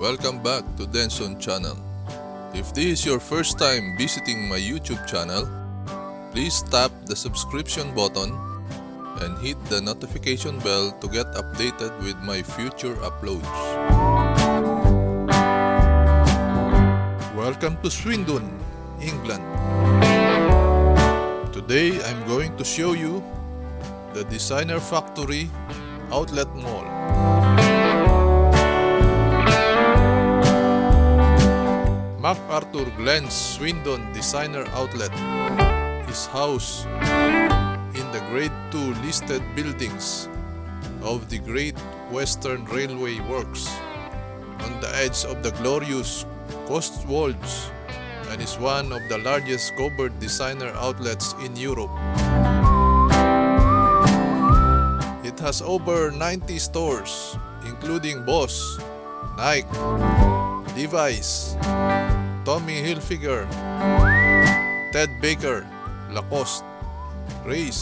Welcome back to Denson channel. If this is your first time visiting my YouTube channel, please tap the subscription button and hit the notification bell to get updated with my future uploads. Welcome to Swindon, England. Today I'm going to show you the Designer Factory Outlet Mall. McArthurGlen's Swindon Designer Outlet is housed in the Grade 2 listed buildings of the Great Western Railway Works on the edge of the glorious Cotswolds and is one of the largest covered designer outlets in Europe. It has over 90 stores, including Boss, Nike, Levi's, Tommy Hilfiger, Ted Baker, Lacoste, Race,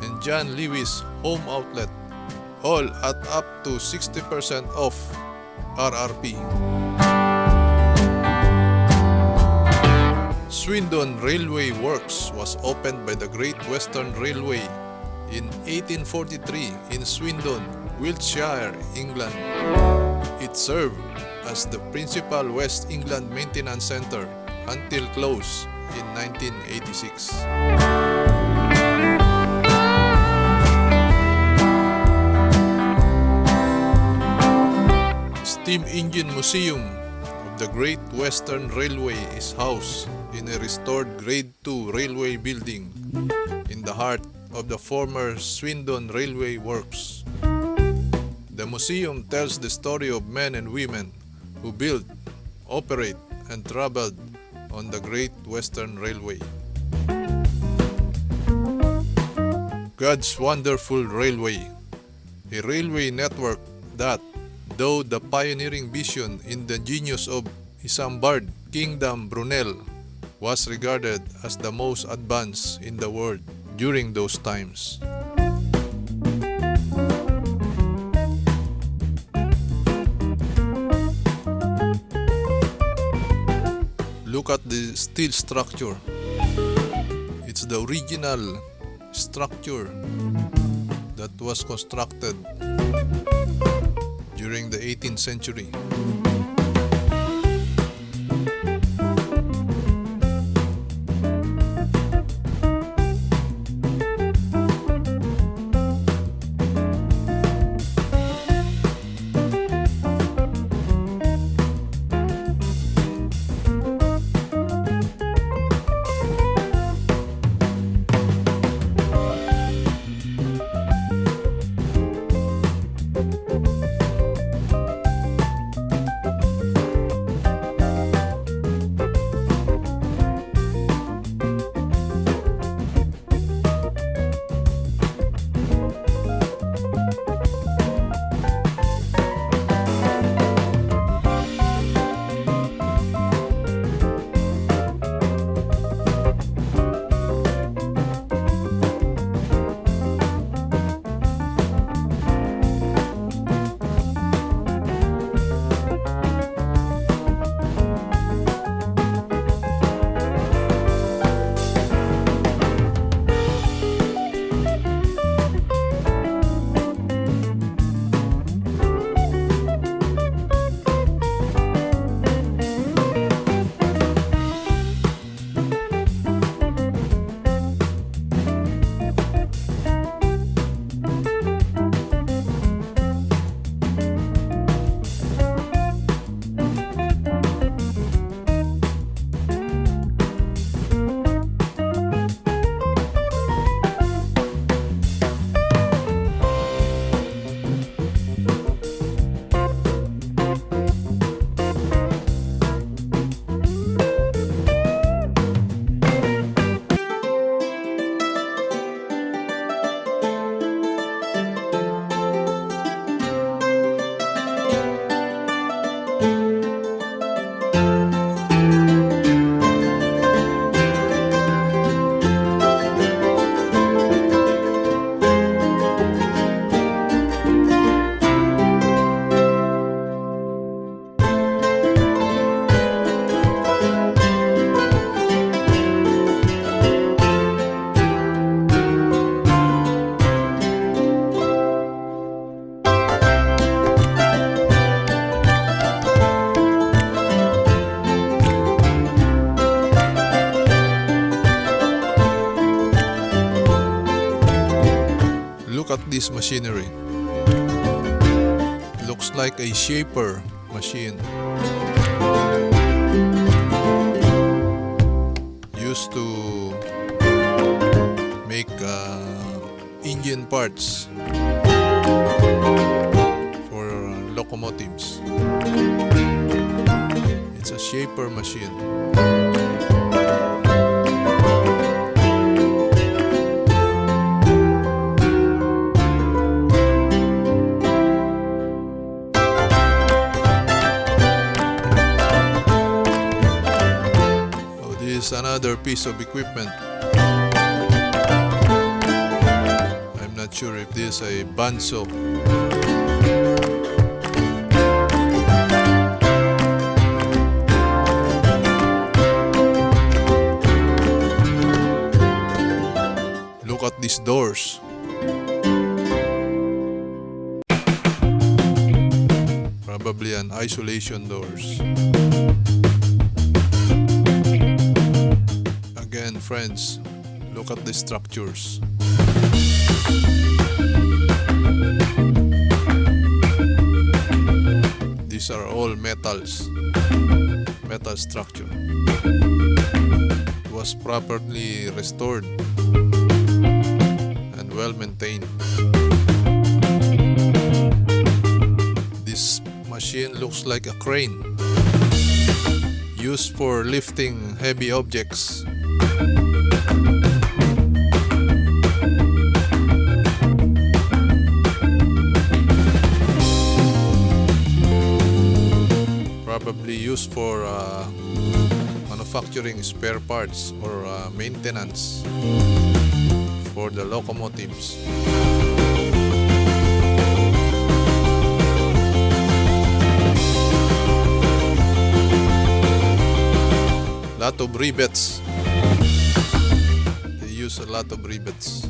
and John Lewis Home Outlet, all at up to 60% off RRP. Swindon Railway Works was opened by the Great Western Railway in 1843 in Swindon, Wiltshire, England. It served as the principal West England maintenance center until close in 1986. Steam Engine Museum of the Great Western Railway is housed in a restored Grade 2 railway building in the heart of the former Swindon Railway Works. The museum tells the story of men and women who built, operate, and traveled on the Great Western Railway. God's Wonderful Railway, a railway network that, though the pioneering vision in the genius of Isambard Kingdom Brunel, was regarded as the most advanced in the world during those times. Look at the steel structure. It's the original structure that was constructed during the 18th century. this machinery. Looks like a shaper machine. Used to make engine parts for locomotives. It's a shaper machine. This is another piece of equipment. I'm not sure if this is a bandsaw. Look at these doors. Probably an isolation doors. Again, friends, look at the structures. These are all metals, metal structure. It was properly restored and well maintained. This machine looks like a crane used for lifting heavy objects. Probably used for manufacturing spare parts or maintenance for the locomotives. Lot of rivets. They use a lot of rivets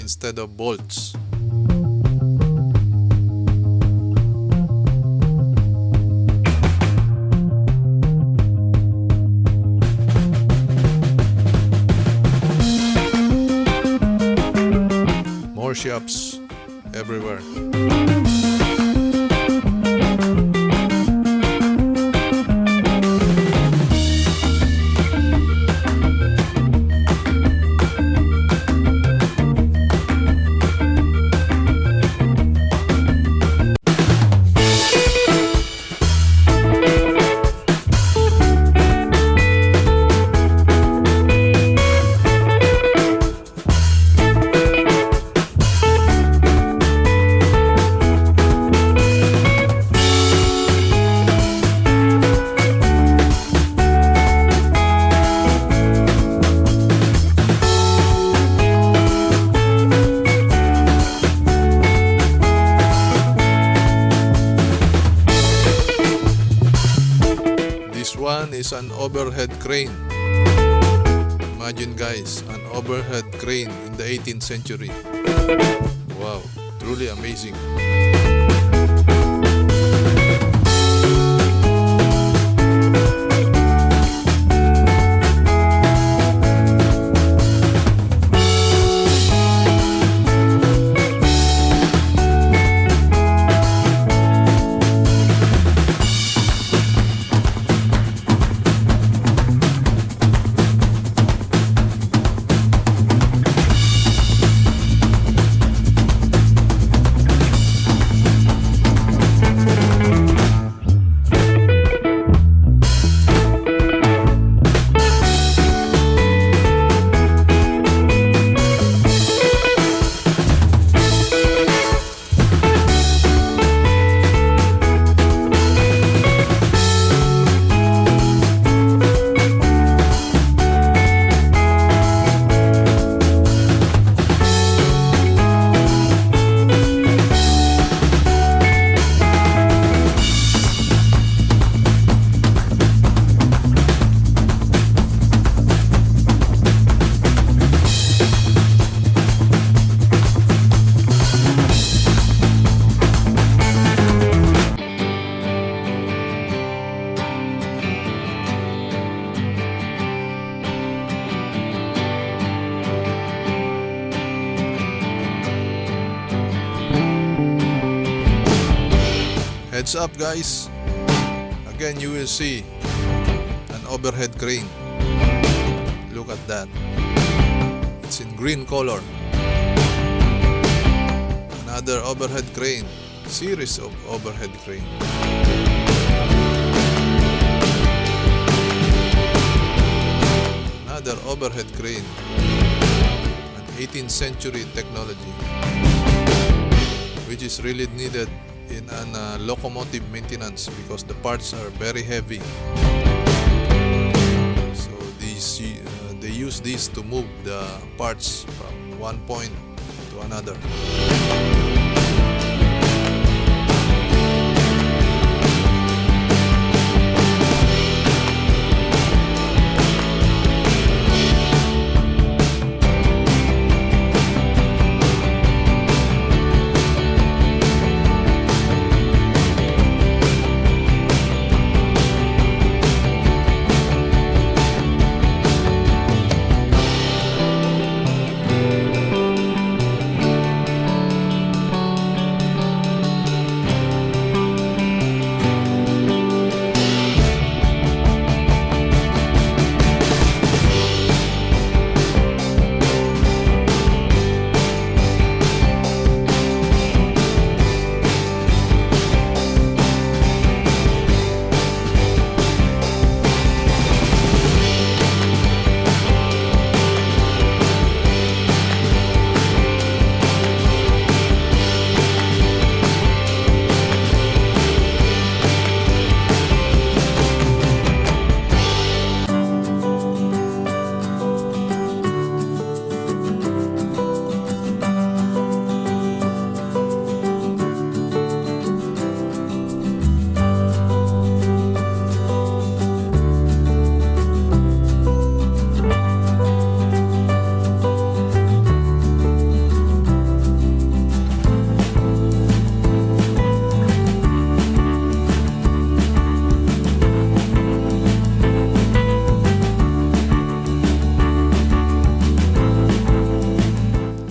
instead of bolts. More shops everywhere. This one is an overhead crane. Imagine guys, an overhead crane in the 18th century. Wow, truly amazing. Heads up guys, again you will see an overhead crane. Look at that, it's in green color. Another overhead crane, series of overhead crane. Another overhead crane, an 18th century technology, which is really needed in an locomotive maintenance because the parts are very heavy. So they use these to move the parts from one point to another.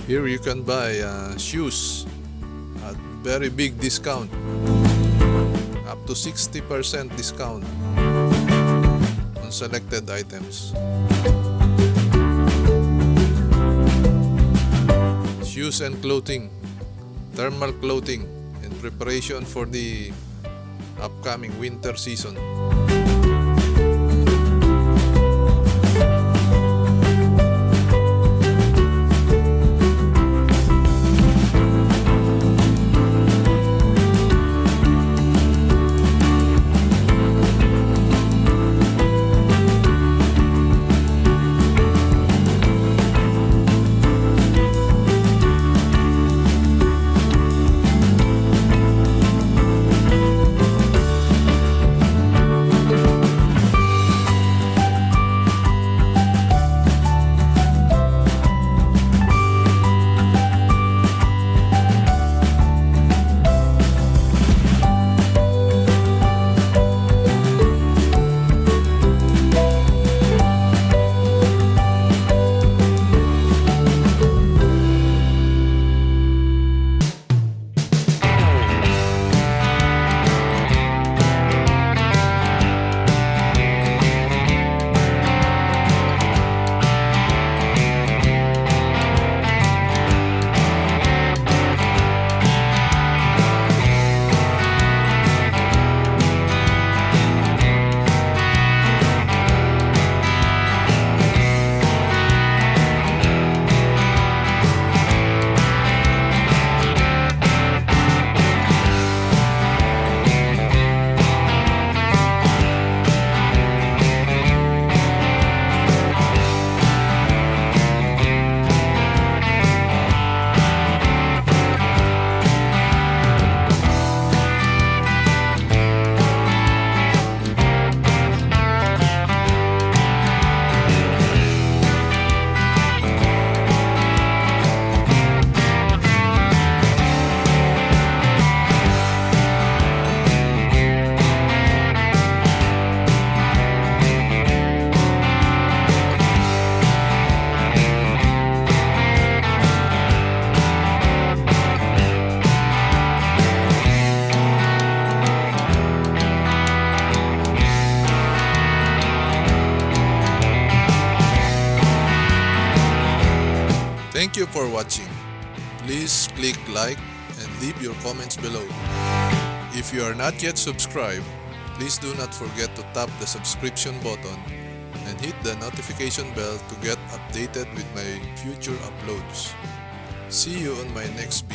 Here you can buy shoes at very big discount, up to 60% discount on selected items. Shoes and clothing, thermal clothing in preparation for the upcoming winter season. Thank you for watching. Please click like and leave your comments below. If you are not yet subscribed, please do not forget to tap the subscription button and hit the notification bell to get updated with my future uploads. See you on my next video.